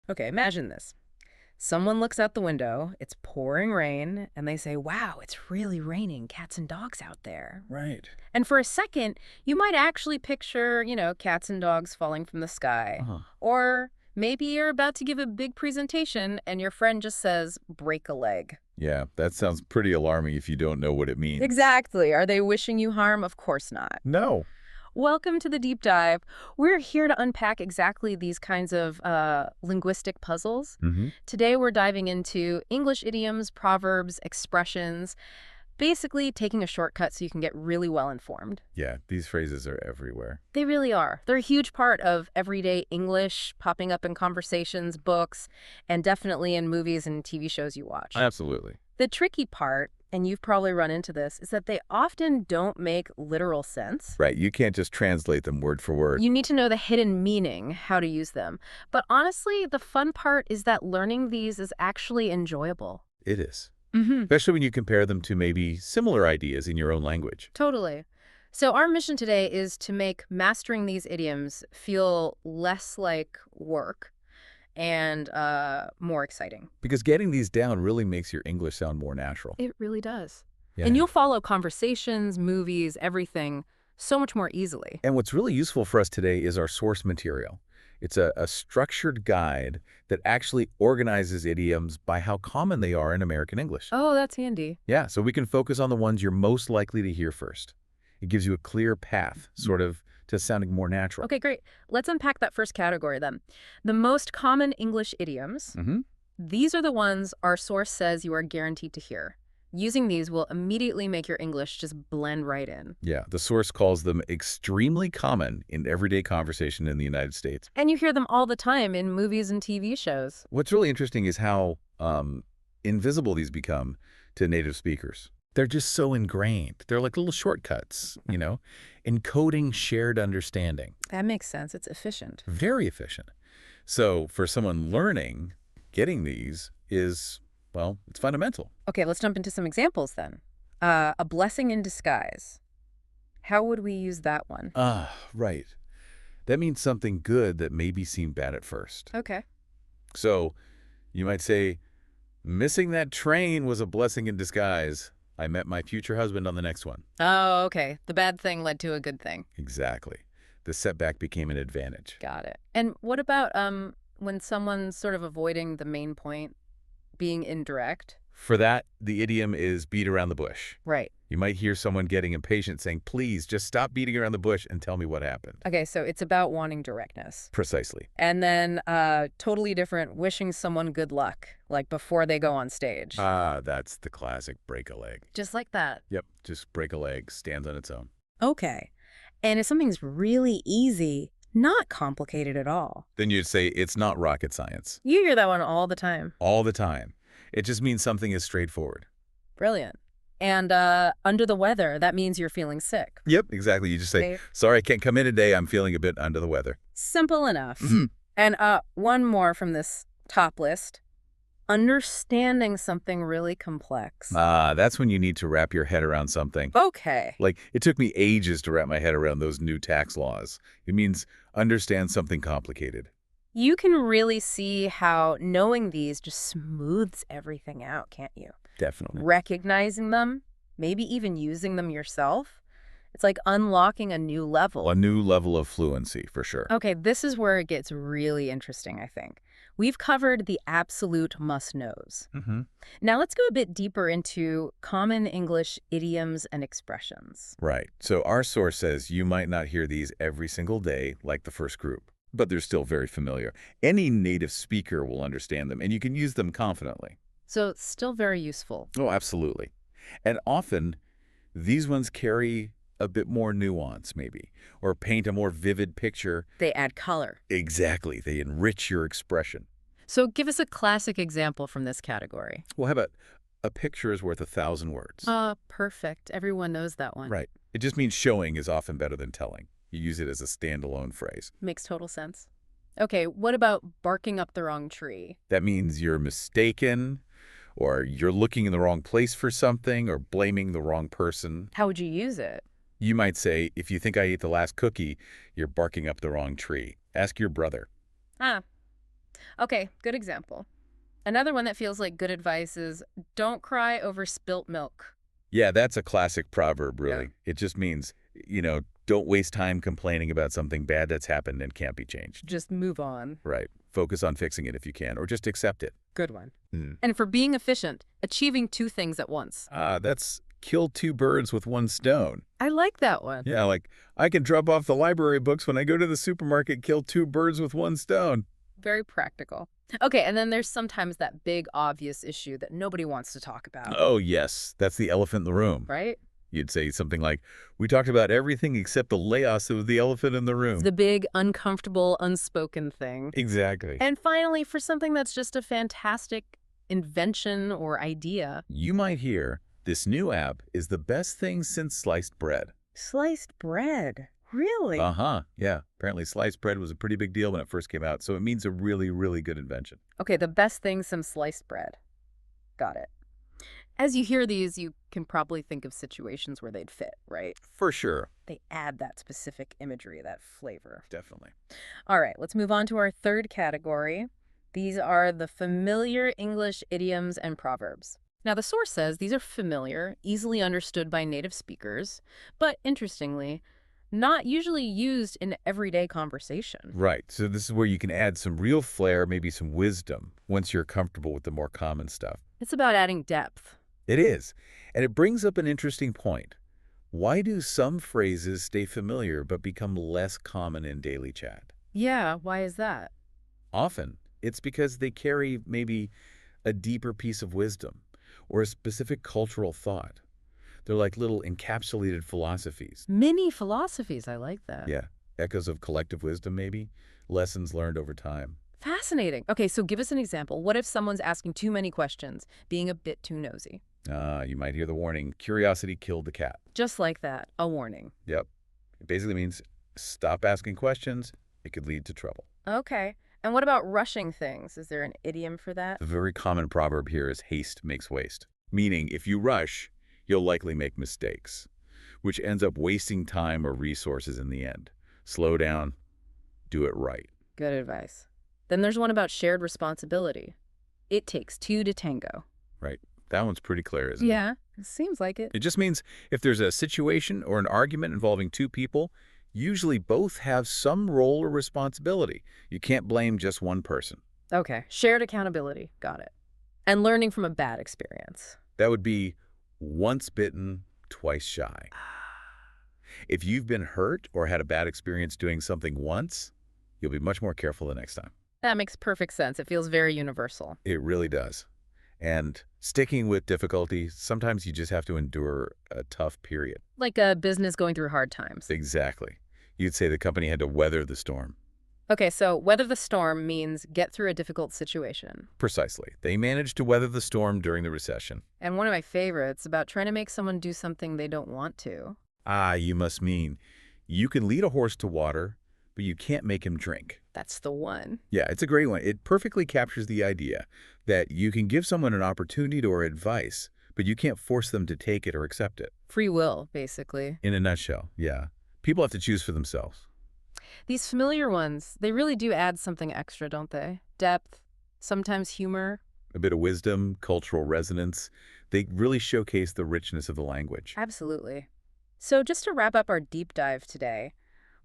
Okay, imagine this. Someone looks out the window, it's pouring rain, and they say, wow, it's really raining cats and dogs out there. Right. And for a second, you might actually picture, cats and dogs falling from the sky. Uh-huh. Or maybe you're about to give a big presentation and your friend just says, break a leg. Yeah, that sounds pretty alarming if you don't know what it means. Exactly. Are they wishing you harm? Of course not. No. Welcome to the deep dive. We're here to unpack exactly these kinds of linguistic puzzles. Mm-hmm. Today, we're diving into English idioms, proverbs, expressions, basically taking a shortcut so you can get really well informed. Yeah, these phrases are everywhere. They really are. They're a huge part of everyday English, popping up in conversations, books, and definitely in movies and TV shows you watch. Absolutely. The tricky part, and you've probably run into this, is that they often don't make literal sense. Right, you can't just translate them word for word. You need to know the hidden meaning, how to use them. But honestly, the fun part is that learning these is actually enjoyable. It is. Mm-hmm. Especially when you compare them to maybe similar ideas in your own language. Totally. So our mission today is to make mastering these idioms feel less like work and more exciting. Because getting these down really makes your English sound more natural. It really does. Yeah. And you'll follow conversations, movies, everything so much more easily. And what's really useful for us today is our source material. It's a structured guide that actually organizes idioms by how common they are in American English. Oh, that's handy. Yeah, so we can focus on the ones you're most likely to hear first. It gives you a clear path, sort of, to sounding more natural. Okay, great. Let's unpack that first category then. The most common English idioms. Mm-hmm. These are the ones our source says you are guaranteed to hear. Using these will immediately make your English just blend right in. Yeah, the source calls them extremely common in everyday conversation in the United States. And you hear them all the time in movies and TV shows. What's really interesting is how invisible these become to native speakers. They're just so ingrained. They're like little shortcuts, encoding shared understanding. That makes sense. It's efficient. Very efficient. So for someone learning, getting these is, well, it's fundamental. Okay, let's jump into some examples then. A blessing in disguise. How would we use that one? Right. That means something good that maybe seemed bad at first. Okay. So you might say, missing that train was a blessing in disguise. I met my future husband on the next one. Oh, okay. The bad thing led to a good thing. Exactly. The setback became an advantage. Got it. And what about when someone's sort of avoiding the main point, being indirect? For that, the idiom is beat around the bush. Right. You might hear someone getting impatient saying, please, just stop beating around the bush and tell me what happened. Okay, so it's about wanting directness. Precisely. And then totally different, wishing someone good luck, like before they go on stage. That's the classic break a leg. Just like that. Yep, just break a leg, stands on its own. Okay. And if something's really easy, not complicated at all. Then you'd say it's not rocket science. You hear that one all the time. All the time. It just means something is straightforward. Brilliant. And under the weather, that means you're feeling sick. Yep, exactly. You just say, sorry, I can't come in today. I'm feeling a bit under the weather. Simple enough. Mhm. And one more from this top list. Understanding something really complex. That's when you need to wrap your head around something. Okay. Like, it took me ages to wrap my head around those new tax laws. It means understand something complicated. You can really see how knowing these just smooths everything out, can't you? Definitely. Recognizing them, maybe even using them yourself. It's like unlocking a new level. A new level of fluency, for sure. Okay, this is where it gets really interesting, I think. We've covered the absolute must-knows. Mm-hmm. Now let's go a bit deeper into common English idioms and expressions. Right. So our source says you might not hear these every single day like the first group, but they're still very familiar. Any native speaker will understand them, and you can use them confidently. So it's still very useful. Oh, absolutely. And often, these ones carry a bit more nuance, maybe, or paint a more vivid picture. They add color. Exactly. They enrich your expression. So give us a classic example from this category. Well, how about a picture is worth 1,000 words? Perfect. Everyone knows that one. Right. It just means showing is often better than telling. You use it as a standalone phrase. Makes total sense. Okay, what about barking up the wrong tree? That means you're mistaken, or you're looking in the wrong place for something, or blaming the wrong person. How would you use it? You might say, if you think I ate the last cookie, you're barking up the wrong tree. Ask your brother. Okay, good example. Another one that feels like good advice is don't cry over spilt milk. Yeah, that's a classic proverb, Yeah. really. It just means, don't waste time complaining about something bad that's happened and can't be changed. Just move on. Right. Focus on fixing it if you can, or just accept it. Good one. Hmm. And for being efficient, achieving two things at once. That's kill two birds with one stone. I like that one. Yeah, like, I can drop off the library books when I go to the supermarket, kill two birds with one stone. Very practical. Okay, and then there's sometimes that big obvious issue that nobody wants to talk about, Oh, yes, that's the elephant in the room. right? You'd say something like, we talked about everything except the layoffs of the elephant in the room. The big, uncomfortable, unspoken thing. Exactly. And finally, for something that's just a fantastic invention or idea. You might hear, this new app is the best thing since sliced bread. Sliced bread. Really? Uh-huh. Yeah. Apparently sliced bread was a pretty big deal when it first came out, so it means a really, really good invention. Okay, the best thing, some sliced bread. Got it. As you hear these, you can probably think of situations where they'd fit, right? For sure. They add that specific imagery, that flavor. Definitely. All right, let's move on to our third category. These are the familiar English idioms and proverbs. Now, the source says these are familiar, easily understood by native speakers, but interestingly, not usually used in everyday conversation. Right. So this is where you can add some real flair, maybe some wisdom, once you're comfortable with the more common stuff. It's about adding depth. It is. And it brings up an interesting point. Why do some phrases stay familiar but become less common in daily chat? Yeah, why is that? Often, it's because they carry maybe a deeper piece of wisdom or a specific cultural thought. They're like little encapsulated philosophies. Mini philosophies, I like that. Yeah, echoes of collective wisdom, maybe, lessons learned over time. Fascinating. Okay, so give us an example. What if someone's asking too many questions, being a bit too nosy? You might hear the warning, curiosity killed the cat. Just like that, a warning. Yep. It basically means stop asking questions. It could lead to trouble. Okay. And what about rushing things? Is there an idiom for that? The very common proverb here is haste makes waste, meaning if you rush, you'll likely make mistakes, which ends up wasting time or resources in the end. Slow down, do it right. Good advice. Then there's one about shared responsibility. It takes two to tango. Right. That one's pretty clear, isn't it? Yeah, it seems like it. It just means if there's a situation or an argument involving two people, usually both have some role or responsibility. You can't blame just one person. Okay, shared accountability. Got it. And learning from a bad experience. That would be once bitten, twice shy. If you've been hurt or had a bad experience doing something once, you'll be much more careful the next time. That makes perfect sense. It feels very universal. It really does. And sticking with difficulty, sometimes you just have to endure a tough period. Like a business going through hard times. Exactly. You'd say the company had to weather the storm. Okay, so weather the storm means get through a difficult situation. Precisely. They managed to weather the storm during the recession. And one of my favorites about trying to make someone do something they don't want to. You must mean you can lead a horse to water, but you can't make him drink. That's the one. Yeah, it's a great one. It perfectly captures the idea that you can give someone an opportunity or advice, but you can't force them to take it or accept it. Free will, basically. In a nutshell, yeah. People have to choose for themselves. These familiar ones, they really do add something extra, don't they? Depth, sometimes humor. A bit of wisdom, cultural resonance. They really showcase the richness of the language. Absolutely. So just to wrap up our deep dive today,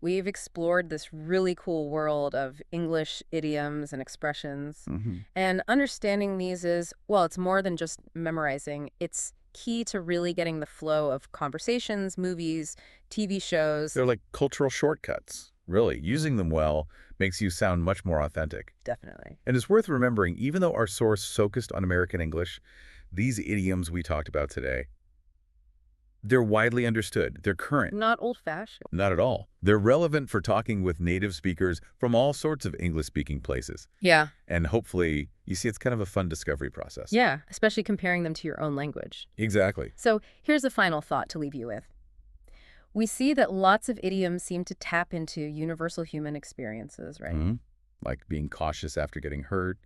we've explored this really cool world of English idioms and expressions. And understanding these is, well, it's more than just memorizing. It's key to really getting the flow of conversations, movies, TV shows. They're like cultural shortcuts. Really, using them well makes you sound much more authentic. Definitely. And it's worth remembering, even though our source focused on American English, these idioms we talked about today, they're widely understood. They're current. Not old-fashioned. Not at all. They're relevant for talking with native speakers from all sorts of English-speaking places. Yeah. And hopefully, you see, it's kind of a fun discovery process. Yeah, especially comparing them to your own language. Exactly. So here's a final thought to leave you with. We see that lots of idioms seem to tap into universal human experiences, right? Like being cautious after getting hurt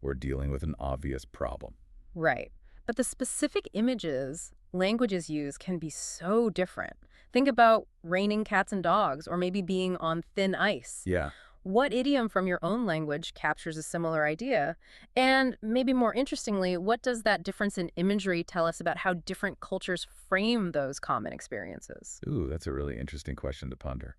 or dealing with an obvious problem. Right. But the specific images languages use can be so different. Think about raining cats and dogs or maybe being on thin ice. Yeah. What idiom from your own language captures a similar idea? And maybe more interestingly, what does that difference in imagery tell us about how different cultures frame those common experiences? Ooh, that's a really interesting question to ponder.